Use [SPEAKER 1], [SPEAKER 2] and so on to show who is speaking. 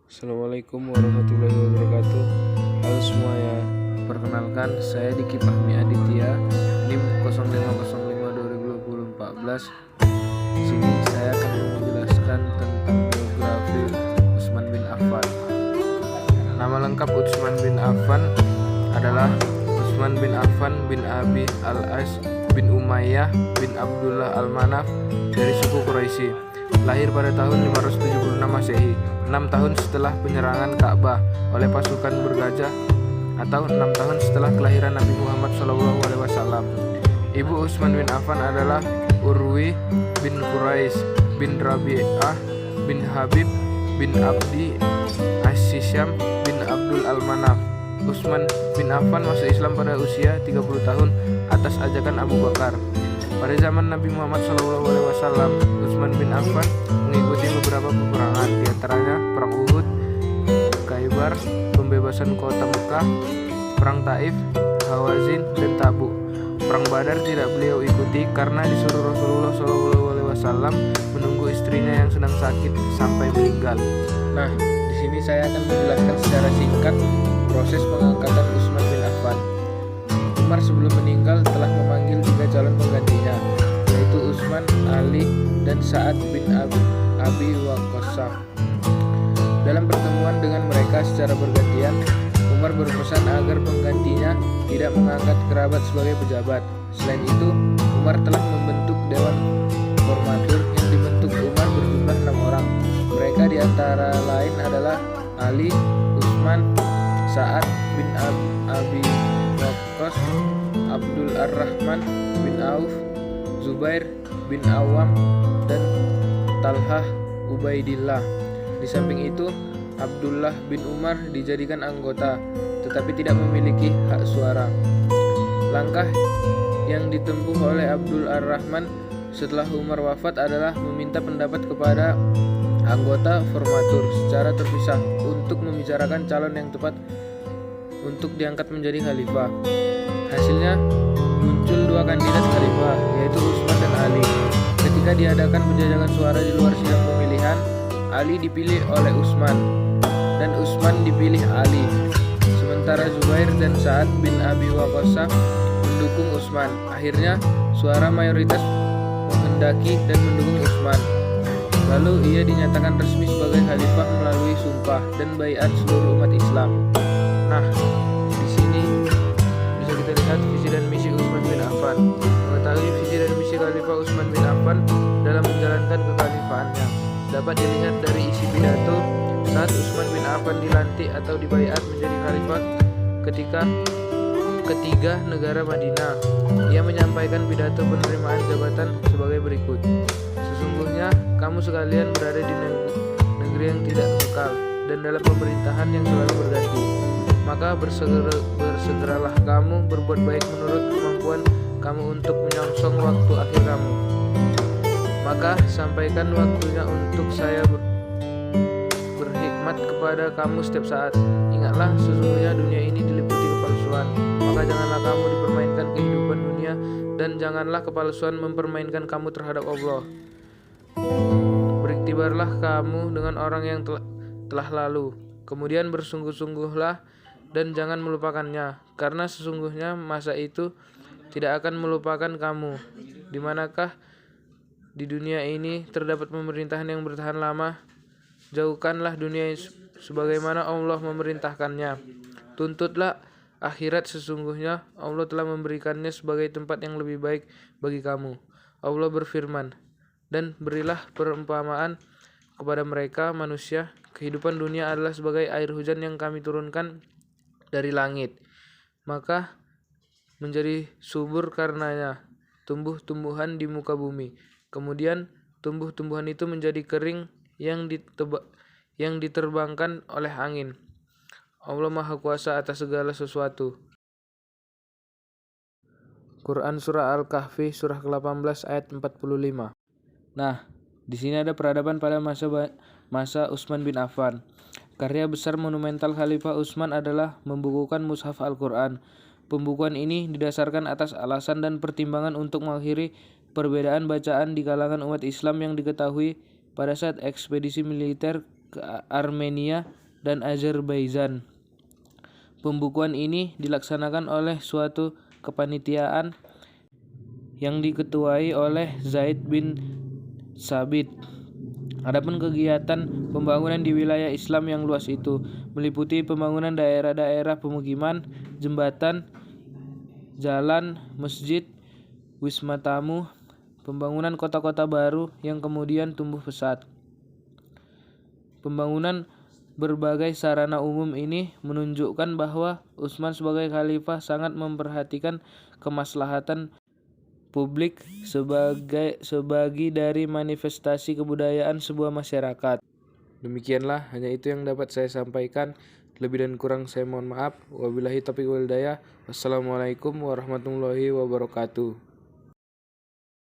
[SPEAKER 1] Assalamualaikum warahmatullahi wabarakatuh. Halo semuanya, perkenalkan saya Diki Fahmi Aditya, NIM 0505-2014. Di sini saya akan menjelaskan tentang biografi Utsman bin Affan. Nama lengkap Utsman bin Affan adalah Utsman bin Affan bin Abi al-As bin Umayyah bin Abdullah al-Manaf dari suku Quraisy. Lahir pada tahun 576 Masehi, 6 tahun setelah penyerangan Ka'bah oleh pasukan bergajah atau 6 tahun setelah kelahiran Nabi Muhammad SAW. Ibu Utsman bin Affan adalah Urwi bin Quraisy bin Rabi'ah bin Habib bin Abdi As-Syam bin Abdul Al-Manaf. Utsman bin Affan masuk Islam pada usia 30 tahun atas ajakan Abu Bakar. Pada zaman Nabi Muhammad SAW, Utsman bin Affan mengikuti beberapa peperangan, diantaranya Perang Uhud, Khaybar, pembebasan kota Mekah, Perang Taif, Hawazin, dan Tabuk. Perang Badar tidak beliau ikuti karena disuruh Rasulullah SAW menunggu istrinya yang sedang sakit sampai meninggal. Nah, di sini saya akan menjelaskan secara singkat proses pengangkatan Utsman bin Affan. Umar sebelum meninggal telah memanggil 3 calon penggantinya, yaitu Utsman, Ali, dan Sa'ad bin Abi Waqqas. Dalam pertemuan dengan mereka secara bergantian, Umar berpesan agar penggantinya tidak mengangkat kerabat sebagai pejabat. Selain itu, Umar telah membentuk Dewan Formatur yang dibentuk Umar berjumlah 6 orang. Mereka diantara lain adalah Ali, Utsman, Sa'ad bin Abi Waqqas, Abdul Ar-Rahman bin Auf, Zubair bin Awam, dan Talhah Ubaidillah. Di samping itu, Abdullah bin Umar dijadikan anggota, tetapi tidak memiliki hak suara. Langkah yang ditempuh oleh Abdul Ar-Rahman setelah Umar wafat adalah meminta pendapat kepada anggota formatur secara terpisah untuk membicarakan calon yang tepat untuk diangkat menjadi khalifah. Hasilnya muncul 2 kandidat khalifah, yaitu Utsman dan Ali. Ketika diadakan penjajakan suara di luar sidang pemilihan, Ali dipilih oleh Utsman dan Utsman dipilih Ali. Sementara Zubair dan Sa'ad bin Abi Waqqas mendukung Utsman. Akhirnya suara mayoritas menghendaki dan mendukung Utsman. Lalu ia dinyatakan resmi sebagai khalifah melalui sumpah dan baiat seluruh umat Islam. Nah, di sini bisa kita lihat visi dan misi Utsman bin Affan. Mengetahui visi dan misi Khalifah Utsman bin Affan dalam menjalankan kekhalifahannya dapat dilihat dari isi pidato saat Utsman bin Affan dilantik atau dibaiat menjadi khalifah ketika ketiga negara Madinah. Ia menyampaikan pidato penerimaan jabatan sebagai berikut. Sesungguhnya kamu sekalian berada di negeri yang tidak kekal dan dalam pemerintahan yang selalu berganti. Maka bersegeralah kamu berbuat baik menurut kemampuan kamu untuk menyongsong waktu akhir kamu. Maka sampaikan waktunya untuk saya berhikmat kepada kamu setiap saat. Ingatlah, sesungguhnya dunia ini diliputi kepalsuan. Maka janganlah kamu dipermainkan kehidupan dunia, dan janganlah kepalsuan mempermainkan kamu terhadap Allah. Beriktibarlah kamu dengan orang yang telah lalu. Kemudian bersungguh-sungguhlah dan jangan melupakannya, karena sesungguhnya masa itu tidak akan melupakan kamu. Di manakah di dunia ini terdapat pemerintahan yang bertahan lama? Jauhkanlah dunia sebagaimana Allah memerintahkannya. Tuntutlah akhirat, sesungguhnya Allah telah memberikannya sebagai tempat yang lebih baik bagi kamu. Allah berfirman, dan berilah perumpamaan kepada mereka manusia, kehidupan dunia adalah sebagai air hujan yang kami turunkan dari langit, maka menjadi subur karenanya tumbuh-tumbuhan di muka bumi. Kemudian tumbuh-tumbuhan itu menjadi kering yang diterbangkan oleh angin. Allah Maha Kuasa atas segala sesuatu. Quran Surah Al-Kahfi Surah ke-18 ayat 45. Nah, di sini ada peradaban pada masa Utsman bin Affan. Karya besar monumental Khalifah Utsman adalah membukukan Mushaf Al-Quran. Pembukuan ini didasarkan atas alasan dan pertimbangan untuk mengakhiri perbedaan bacaan di kalangan umat Islam yang diketahui pada saat ekspedisi militer ke Armenia dan Azerbaijan. Pembukuan ini dilaksanakan oleh suatu kepanitiaan yang diketuai oleh Zaid bin Sabit. Adapun kegiatan pembangunan di wilayah Islam yang luas itu meliputi pembangunan daerah-daerah pemukiman, jembatan, jalan, masjid, wisma tamu, pembangunan kota-kota baru yang kemudian tumbuh pesat. Pembangunan berbagai sarana umum ini menunjukkan bahwa Utsman sebagai khalifah sangat memperhatikan kemaslahatan publik sebagai dari manifestasi kebudayaan sebuah masyarakat. Demikianlah, hanya itu yang dapat saya sampaikan. Lebih dan kurang saya mohon maaf. Wabillahi taufiq wal hidayah. Wassalamualaikum warahmatullahi wabarakatuh.